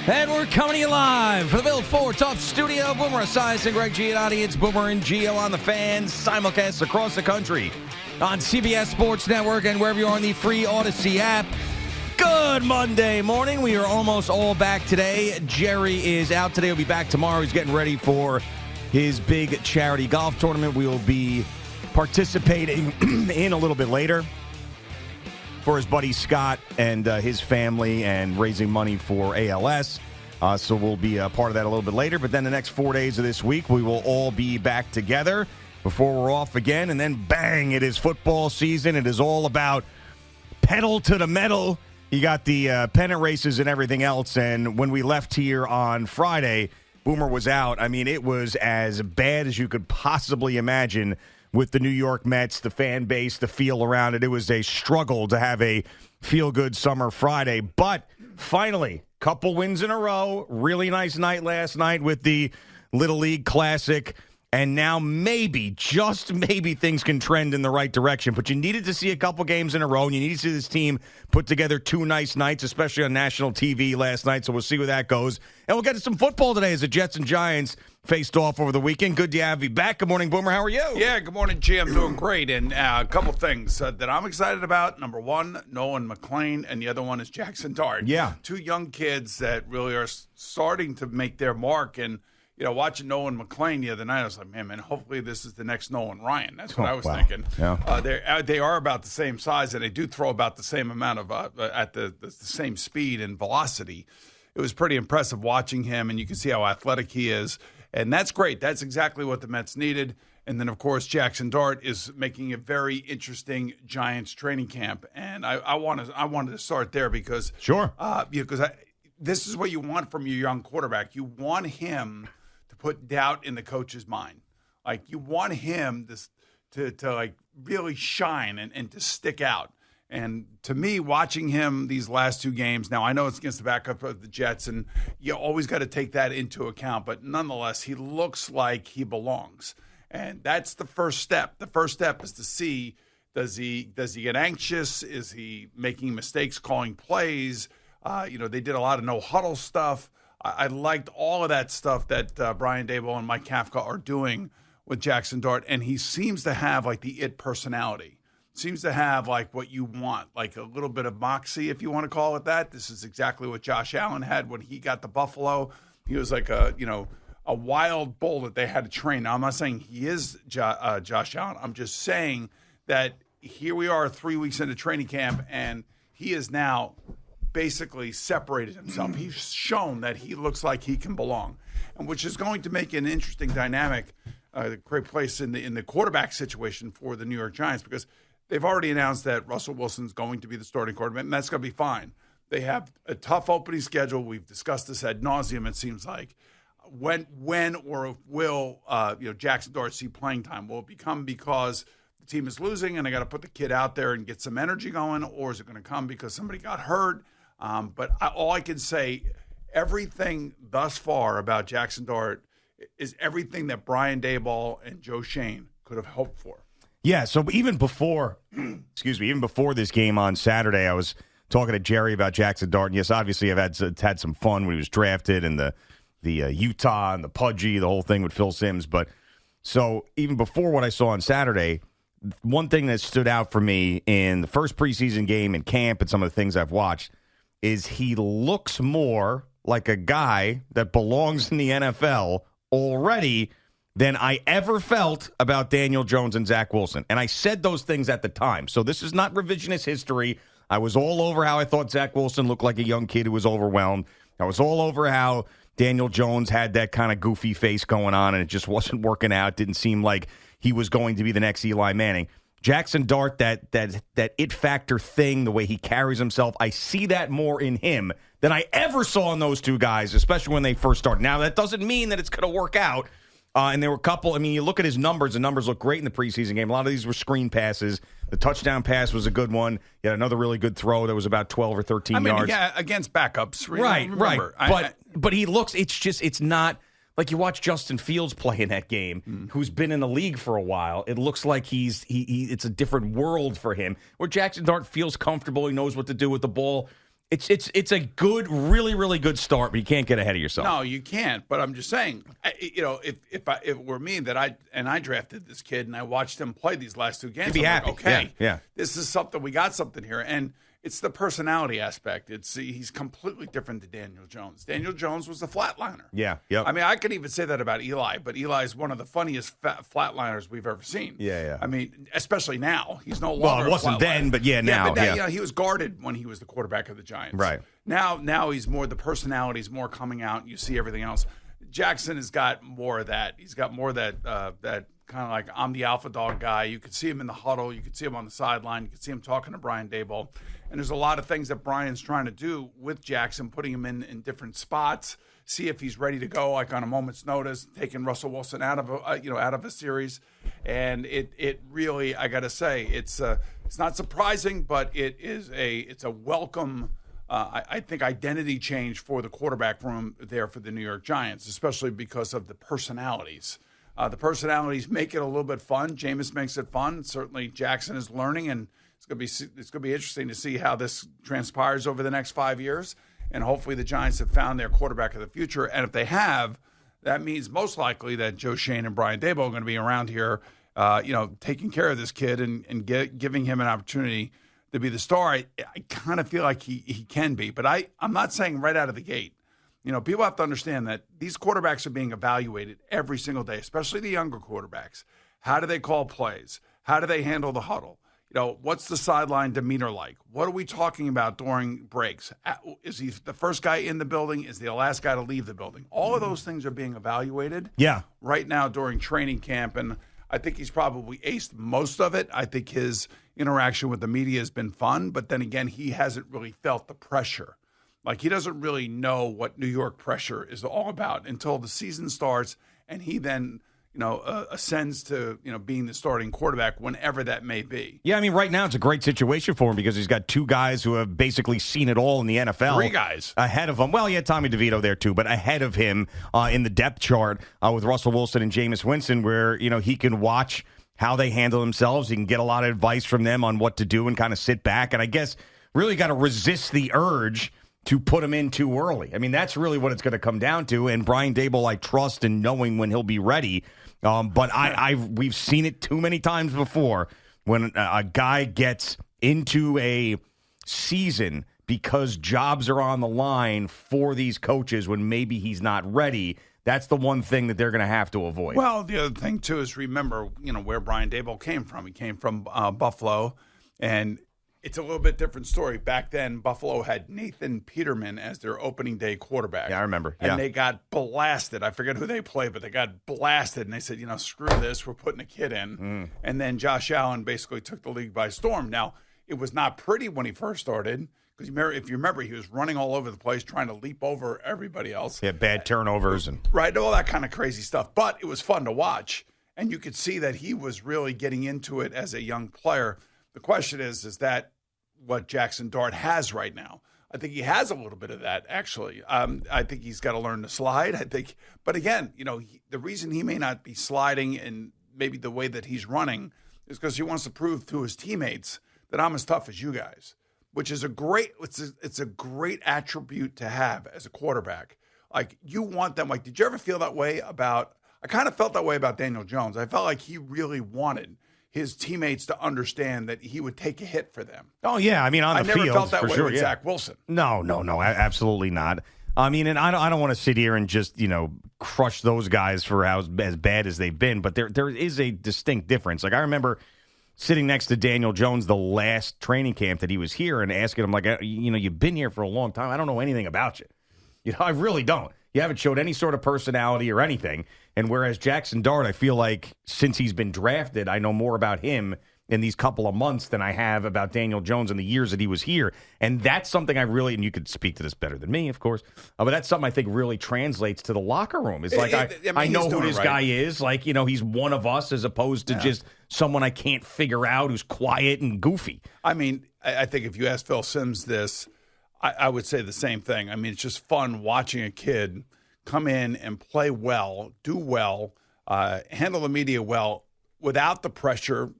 And we're coming to you live from the Built Ford Tough Studio. Boomer Esiason and Greg Giannotti. It's Boomer and Gio on the Fan. Simulcast across the country on CBS Sports Network and wherever you are on the free Odyssey app. Good Monday morning. We are almost all back today. Jerry is out today. He'll be back tomorrow. He's getting ready for his big charity golf tournament. We will be participating in a little bit later for his buddy Scott and his family and raising money for ALS. So we'll be a part of that a little bit later. But then the next 4 days of this week, we will all be back together before we're off again. And then, bang, it is football season. It is all about pedal to the metal. You got the pennant races and everything else. And when we left here on Friday, Boomer was out. I mean, it was as bad as you could possibly imagine with the New York Mets, the fan base, the feel around it. It was a struggle to have a feel-good summer Friday. But finally, couple wins in a row. Really nice night last night with the Little League Classic. And now maybe, just maybe, things can trend in the right direction. But you needed to see a couple games in a row, and you need to see this team put together two nice nights, especially on national TV last night. So we'll see where that goes. And we'll get to some football today as the Jets and Giants faced off over the weekend. Good to have you back. Good morning, Boomer. How are you? Yeah, good morning, G. I'm doing great. And a couple things that I'm excited about. Number one, Nolan McClain, and the other one is Jaxson Dart. Yeah. Two young kids that really are starting to make their mark. And, you know, watching Nolan McClain the other night, I was like, man, hopefully this is the next Nolan Ryan. That's what I was thinking. Yeah. They are about the same size, and they do throw about the same amount of at the same speed and velocity. It was pretty impressive watching him, and you can see how athletic he is. And that's great. That's exactly what the Mets needed. And then, of course, Jaxson Dart is making a very interesting Giants training camp. And I wanted to start there because this is what you want from your young quarterback. You want him to put doubt in the coach's mind. Like, you want him to like really shine and to stick out. And to me, watching him these last two games, now I know it's against the backup of the Jets, and you always got to take that into account. But nonetheless, he looks like he belongs. And that's the first step. The first step is to see, does he get anxious? Is he making mistakes calling plays? They did a lot of no-huddle stuff. I liked all of that stuff that Brian Daboll and Mike Kafka are doing with Jaxson Dart. And he seems to have, like, the it personality. Seems to have, like, what you want, like a little bit of moxie, if you want to call it that. This is exactly what Josh Allen had when he got to Buffalo. He was like a wild bull that they had to train. Now, I'm not saying he is Josh Allen. I'm just saying that here we are 3 weeks into training camp, and he is now basically separated himself. He's shown that he looks like he can belong, and which is going to make an interesting dynamic, great place in the quarterback situation for the New York Giants, because they've already announced that Russell Wilson's going to be the starting quarterback, and that's going to be fine. They have a tough opening schedule. We've discussed this ad nauseum, it seems like. When or will Jaxson Dart see playing time? Will it become because the team is losing and they got to put the kid out there and get some energy going, or is it going to come because somebody got hurt? All I can say, everything thus far about Jaxson Dart is everything that Brian Daboll and Joe Schoen could have hoped for. Yeah, so even before this game on Saturday, I was talking to Jerry about Jaxson Dart. And yes, obviously I've had some fun when he was drafted, and the Utah and the Pudgy, the whole thing with Phil Simms. But so even before what I saw on Saturday, one thing that stood out for me in the first preseason game in camp and some of the things I've watched is he looks more like a guy that belongs in the NFL already than I ever felt about Daniel Jones and Zach Wilson. And I said those things at the time. So this is not revisionist history. I was all over how I thought Zach Wilson looked like a young kid who was overwhelmed. I was all over how Daniel Jones had that kind of goofy face going on, and it just wasn't working out. Didn't seem like he was going to be the next Eli Manning. Jaxson Dart, that it factor thing, the way he carries himself, I see that more in him than I ever saw in those two guys, especially when they first started. Now, that doesn't mean that it's going to work out. And there were a couple, you look at his numbers, the numbers look great in the preseason game. A lot of these were screen passes. The touchdown pass was a good one. He had another really good throw that was about 12 or 13 yards. Yeah, against backups. Right. But he looks, it's not, like you watch Justin Fields play in that game, who's been in the league for a while. It looks like it's a different world for him, where Jaxson Dart feels comfortable. He knows what to do with the ball. It's a good, really, really good start, but you can't get ahead of yourself. No, you can't. But I'm just saying, if it were me that I drafted this kid and I watched him play these last 2 games, You'd be happy. Like, okay, yeah, this is something. We got something here, and it's the personality aspect. He's completely different to Daniel Jones. Daniel Jones was the flatliner. Yeah, yep. I mean, I could even say that about Eli, but Eli's one of the funniest flatliners we've ever seen. Yeah. I mean, especially now, he's no longer. Well, it wasn't then, but now. But he was guarded when he was the quarterback of the Giants. Right. Now he's more, the personality's more coming out. You see everything else. Jaxson has got more of that. He's got more of that kind of like, I'm the alpha dog guy. You could see him in the huddle. You could see him on the sideline. You could see him talking to Brian Daboll. And there's a lot of things that Brian's trying to do with Jaxson, putting him in different spots, see if he's ready to go, like on a moment's notice, taking Russell Wilson out of a series. And it really, I got to say, it's not surprising, but it's a welcome, I think, identity change for the quarterback room there for the New York Giants, especially because of the personalities. The personalities make it a little bit fun. Jameis makes it fun. Certainly, Jaxson is learning, and it's going to be interesting to see how this transpires over the next 5 years. And hopefully, the Giants have found their quarterback of the future. And if they have, that means most likely that Joe Schoen and Brian Daboll are going to be around here, taking care of this kid and giving him an opportunity to be the star. I kind of feel like he can be, but I'm not saying right out of the gate. People have to understand that these quarterbacks are being evaluated every single day, especially the younger quarterbacks. How do they call plays? How do they handle the huddle? What's the sideline demeanor like? What are we talking about during breaks? Is he the first guy in the building? Is he the last guy to leave the building? All of those things are being evaluated right now during training camp, and I think he's probably aced most of it. I think his interaction with the media has been fun, but then again, he hasn't really felt the pressure. Like, he doesn't really know what New York pressure is all about until the season starts, and he then, ascends to, being the starting quarterback whenever that may be. Yeah, I mean, right now it's a great situation for him because he's got 2 guys who have basically seen it all in the NFL. 3 guys. Ahead of him. Well, you had Tommy DeVito there too, but ahead of him in the depth chart with Russell Wilson and Jameis Winston, where, he can watch how they handle themselves. He can get a lot of advice from them on what to do and kind of sit back. And I guess really got to resist the urge to put him in too early. I mean, that's really what it's going to come down to. And Brian Daboll, I trust in knowing when he'll be ready. But we've seen it too many times before when a guy gets into a season because jobs are on the line for these coaches when maybe he's not ready. That's the one thing that they're going to have to avoid. Well, the other thing, too, is remember, where Brian Daboll came from. He came from Buffalo, and it's a little bit different story. Back then, Buffalo had Nathan Peterman as their opening day quarterback. Yeah, I remember. And they got blasted. I forget who they played, but they got blasted. And they said, screw this. We're putting a kid in. And then Josh Allen basically took the league by storm. Now, it was not pretty when he first started. Because if you remember, he was running all over the place trying to leap over everybody else. Yeah, bad turnovers. Right, all that kind of crazy stuff. But it was fun to watch. And you could see that he was really getting into it as a young player. The question is that what Jaxson Dart has right now? I think he has a little bit of that, actually. I think he's got to learn to slide. But again, the reason he may not be sliding and maybe the way that he's running is because he wants to prove to his teammates that I'm as tough as you guys, which is it's a great attribute to have as a quarterback. Like, you want them. Like, did you ever feel that way about? I kind of felt that way about Daniel Jones. I felt like he really wanted his teammates to understand that he would take a hit for them. Oh, yeah. I mean, on the field, I never felt that way sure, with Zach Wilson. No, absolutely not. I mean, and I don't want to sit here and just, crush those guys for as bad as they've been, but there is a distinct difference. Like, I remember sitting next to Daniel Jones the last training camp that he was here and asking him, like, you've been here for a long time. I don't know anything about you. I really don't. You haven't showed any sort of personality or anything. And whereas Jaxson Dart, I feel like since he's been drafted, I know more about him in these couple of months than I have about Daniel Jones in the years that he was here. And that's something I really, and you could speak to this better than me, of course, but that's something I think really translates to the locker room. It's like, I know who this guy is. Like, he's one of us as opposed to just someone I can't figure out who's quiet and goofy. I mean, I think if you ask Phil Simms this, I would say the same thing. I mean, it's just fun watching a kid come in and play well, do well, handle the media well without the pressure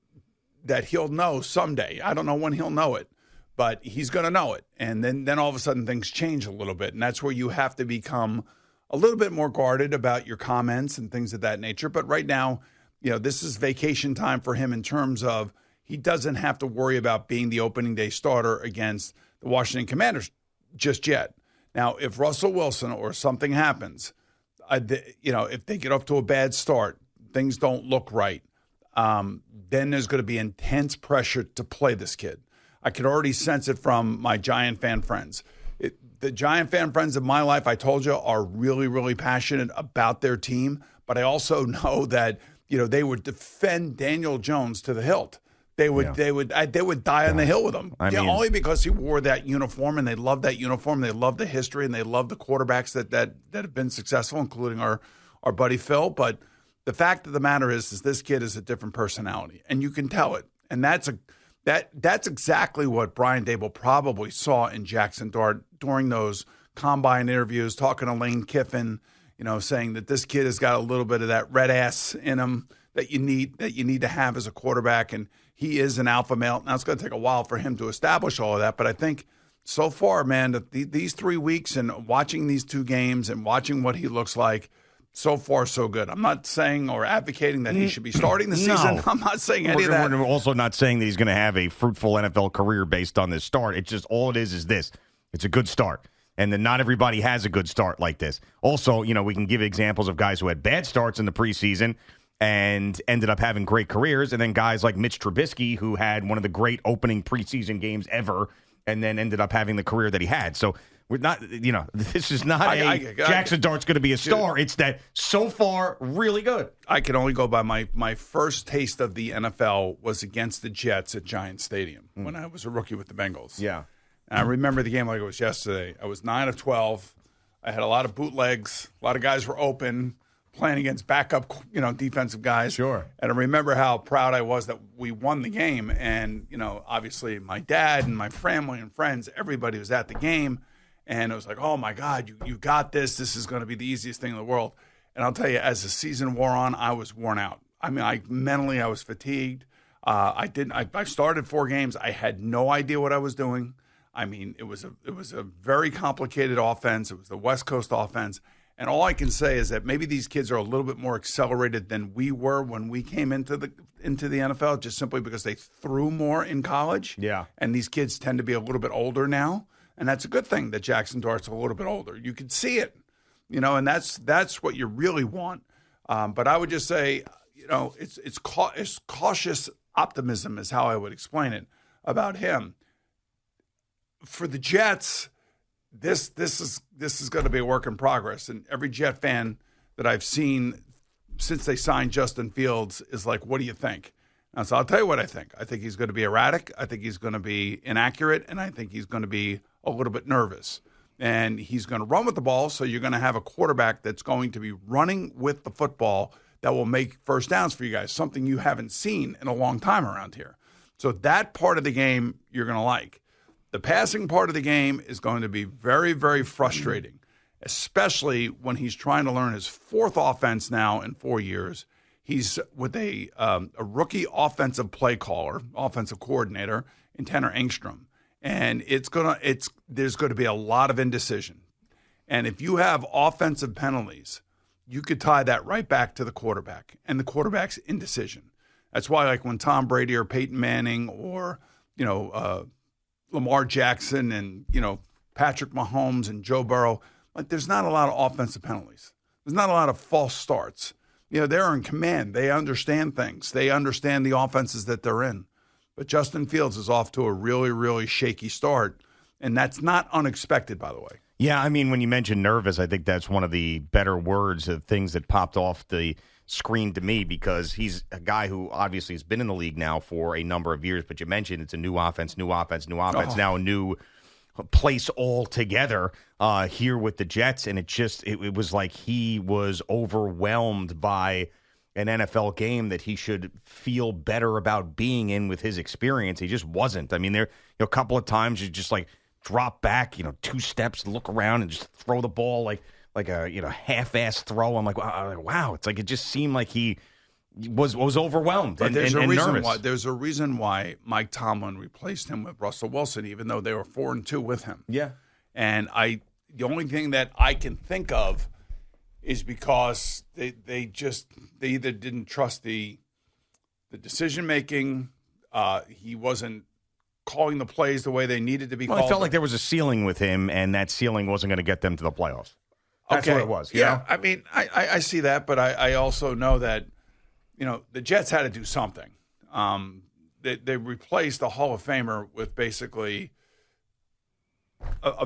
that he'll know someday. I don't know when he'll know it, but he's going to know it. And then all of a sudden things change a little bit. And that's where you have to become a little bit more guarded about your comments and things of that nature. But right now, this is vacation time for him in terms of he doesn't have to worry about being the opening day starter against the Washington Commanders just yet. Now, if Russell Wilson or something happens, if they get off to a bad start, things don't look right, then there's going to be intense pressure to play this kid. I can already sense it from my Giant fan friends. The Giant fan friends of my life, I told you, are really, really passionate about their team. But I also know that they would defend Daniel Jones to the hilt. They would die on the hill with him. Only because he wore that uniform, and they love that uniform. They love the history, and they love the quarterbacks that have been successful, including our buddy Phil. But the fact of the matter is this kid is a different personality, and you can tell it. And that's exactly what Brian Dable probably saw in Jaxson Dart during those combine interviews, talking to Lane Kiffin, saying that this kid has got a little bit of that red ass in him that you need to have as a quarterback, and he is an alpha male. Now, it's going to take a while for him to establish all of that, but I think so far, man, that these 3 weeks and watching these 2 games and watching what he looks like, so far, so good. I'm not saying or advocating that he should be starting the season. I'm not saying any of that. We're also not saying that he's going to have a fruitful NFL career based on this start. It's just all it is this. It's a good start. And then not everybody has a good start like this. Also, we can give examples of guys who had bad starts in the preseason and ended up having great careers, and then guys like Mitch Trubisky, who had one of the great opening preseason games ever and then ended up having the career that he had. So we're not, this is not Jaxson Dart's going to be a star. It's that so far really good. I can only go by my first taste of the NFL was against the Jets at Giant Stadium when I was a rookie with the Bengals. Yeah. And I remember the game like it was yesterday. I was 9 of 12. I had a lot of bootlegs. A lot of guys were open, playing against backup, defensive guys. Sure. And I remember how proud I was that we won the game. And, obviously my dad and my family and friends, everybody was at the game. And it was like, oh, my God, you got this. This is going to be the easiest thing in the world. And I'll tell you, as the season wore on, I was worn out. I mean, mentally, I was fatigued. I started 4 games. I had no idea what I was doing. I mean, it was a very complicated offense. It was the West Coast offense. And all I can say is that maybe these kids are a little bit more accelerated than we were when we came into the NFL, just simply because they threw more in college. Yeah. And these kids tend to be a little bit older now. And that's a good thing that Jaxson Dart's a little bit older. You can see it, and that's what you really want. But I would just say, it's cautious optimism is how I would explain it about him. For the Jets, this is going to be a work in progress. And every Jet fan that I've seen since they signed Justin Fields is like, what do you think? And so I'll tell you what I think. I think he's going to be erratic. I think he's going to be inaccurate. And I think he's going to be a little bit nervous. And he's going to run with the ball, so you're going to have a quarterback that's going to be running with the football that will make first downs for you guys, something you haven't seen in a long time around here. So that part of the game you're going to like. The passing part of the game is going to be very, very frustrating, especially when he's trying to learn his 4th offense now in 4 years. He's with a rookie offensive play caller, offensive coordinator in Tanner Engstrom. And there's going to be a lot of indecision. And if you have offensive penalties, you could tie that right back to the quarterback and the quarterback's indecision. That's why, like when Tom Brady or Peyton Manning or Lamar Jackson and Patrick Mahomes and Joe Burrow, like there's not a lot of offensive penalties. There's not a lot of false starts. They're in command. They understand things. They understand the offenses that they're in. But Justin Fields is off to a really, really shaky start, and that's not unexpected, by the way. Yeah, I mean, when you mention nervous, I think that's one of the better words of things that popped off the screen to me, because he's a guy who obviously has been in the league now for a number of years, but you mentioned it's a new offense, now a new place altogether here with the Jets, and it was like he was overwhelmed by an NFL game that he should feel better about being in with his experience. He just wasn't. I mean, there a couple of times you just like drop back, 2 steps, look around, and just throw the ball like a half-ass throw. I'm like, wow. It's like it just seemed like he was overwhelmed But and there's nervous. There's a reason why Mike Tomlin replaced him with Russell Wilson, even though they were 4-2 with him. Yeah. And the only thing that I can think of is because they either didn't trust the decision making. He wasn't calling the plays the way they needed to be Well, called. I felt like there was a ceiling with him, and that ceiling wasn't going to get them to the playoffs. That's what it was. You know? I mean, I see that, but I also know that, the Jets had to do something. They replaced the Hall of Famer with basically a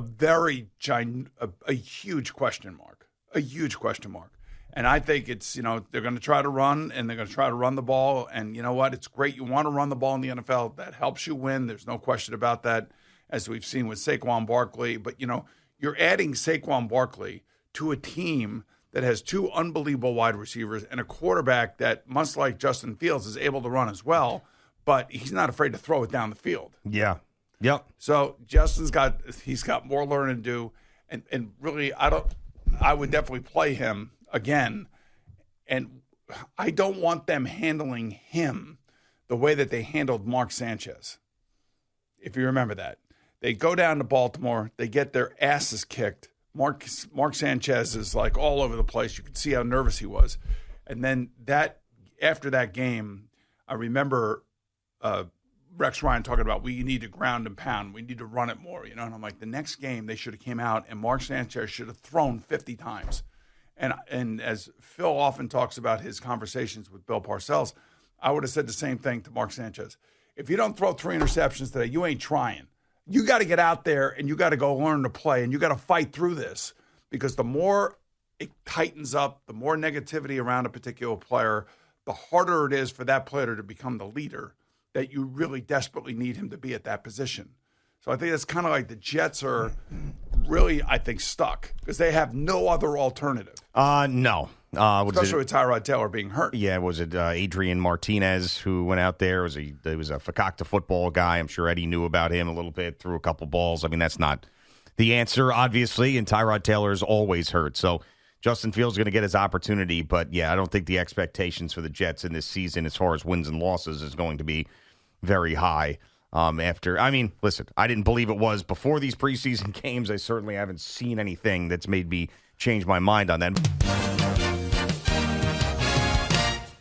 huge question mark. A huge question mark. And I think it's, they're going to try to run, and they're going to try to run the ball. And you know what? It's great. You want to run the ball in the NFL. That helps you win. There's no question about that, as we've seen with Saquon Barkley. But, you're adding Saquon Barkley to a team that has two unbelievable wide receivers and a quarterback that, much like Justin Fields, is able to run as well, but he's not afraid to throw it down the field. Yeah. Yep. So Justin's got more learning to do, and really I would definitely play him again, and I don't want them handling him the way that they handled Mark Sanchez. If you remember that. They go down to Baltimore, they get their asses kicked. Mark Sanchez is like all over the place. You could see how nervous he was. And then after that game, I remember Rex Ryan talking about, we need to ground and pound. We need to run it more, And I'm like, the next game they should have came out and Mark Sanchez should have thrown 50 times. And as Phil often talks about his conversations with Bill Parcells, I would have said the same thing to Mark Sanchez. If you don't throw 3 interceptions today, you ain't trying. You got to get out there and you got to go learn to play and you got to fight through this, because the more it tightens up, the more negativity around a particular player, the harder it is for that player to become the leader that you really desperately need him to be at that position. So I think that's kind of like the Jets are really, I think, stuck because they have no other alternative. No. Especially with Tyrod Taylor being hurt. Yeah, was it Adrian Martinez who went out there? He was a Fakakta football guy. I'm sure Eddie knew about him a little bit, threw a couple balls. I mean, that's not the answer, obviously, and Tyrod Taylor's always hurt. So Justin Fields is going to get his opportunity, but yeah, I don't think the expectations for the Jets in this season as far as wins and losses is going to be very high. Listen, I didn't believe it was before these preseason games. I certainly haven't seen anything that's made me change my mind on that.